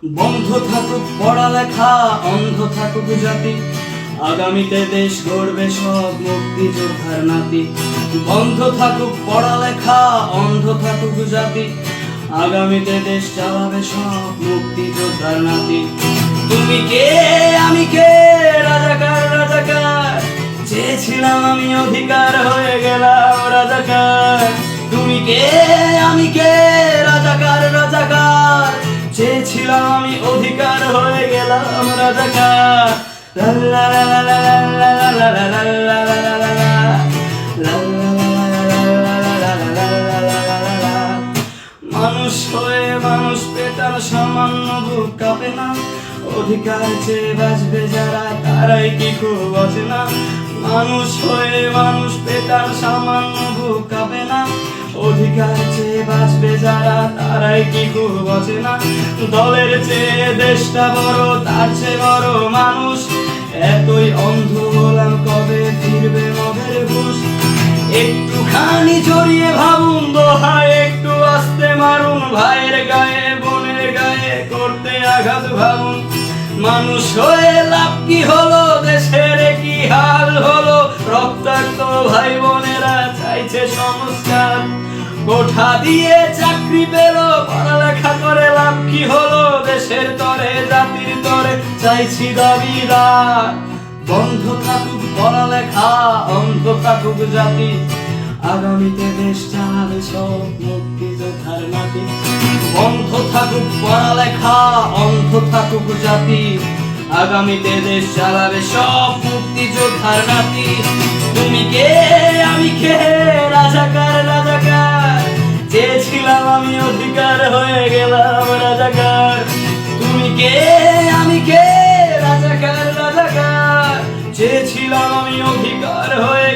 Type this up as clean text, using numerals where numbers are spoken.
বন্ধ থাকুক পড়ালেখা, অন্ধ থাকুক জাতি, আগামীতে দেশ গড়বে সব মুক্তিযোদ্ধার নাতি। বন্ধ থাকুক পড়ালেখা, অন্ধ থাকুক জাতি, আগামীতে দেশ চালাবে সব মুক্তিযোদ্ধার নাতি। তুমি কে আমি কে, রাজাকার রাজাকার, চেয়েছিলাম আমি অধিকার হয়ে গেলাম রাজাকার। তুমি কে আমি কে, রাজাকার রাজাকার, চেয়েছিলাম আমি অধিকার হয়ে গেলাম রাজাকার। লা লা লা লা লা লা লা লা লা লা লা লা লা লা। মানুষ হয়ে মানুষ পেটার সামান্য বুক কাঁপে না, অধিকার চেয়ে বাঁচবে যারা তারাই কি খুব অচেনা। মানুষ হয়ে মানুষ পেটার সামান্য বুক কাঁপে না, অধিকার চেয়ে বাঁচবে যারা তারাই কি খুব অচেনা। দলের চেয়ে দেশটা বড়, তার চেয়ে বড় মানুষ, এতই অন্ধ হলাম কবে ফিরবে মদের ঘুষ। একটুখানি জড়িয়ে ভাবুন দোহায়, একটু আস্তে মারুন ভাইয়ের গায়ে বোনের গায়ে করতে আঘাত ভাবুন। মানুষ হয়ে লাভ কি হলো, দেশের কি হাল হলো, রক্তাক্ত ভাই বোনেরা চাইছে সংস্কার। কোঠা দিয়ে চাকরি পেল, পড়ালেখা করে লাভ কি হলো, দেশের তরে জাতির তরে চাইছি দাবিদার। বন্ধ থাকুক পড়ালেখা, অন্ধ থাকুক জাতি, আগামীতে দেশ চালাবে সব মুক্তিযোদ্ধার নাতি। বন্ধ থাকুক পড়ালেখা, অন্ধ থাকুক জাতি, আগামীতে দেশ চালাবে সব মুক্তিযোদ্ধার নাতি। তুমি কে আমি কে, রাজাকার রাজাকার, চেয়েছিলাম আমি অধিকার হয়ে গেলাম রাজাকার। তুমি কে আমি কে, রাজাকার রাজাকার, চেয়েছিলাম আমি অধিকার হয়ে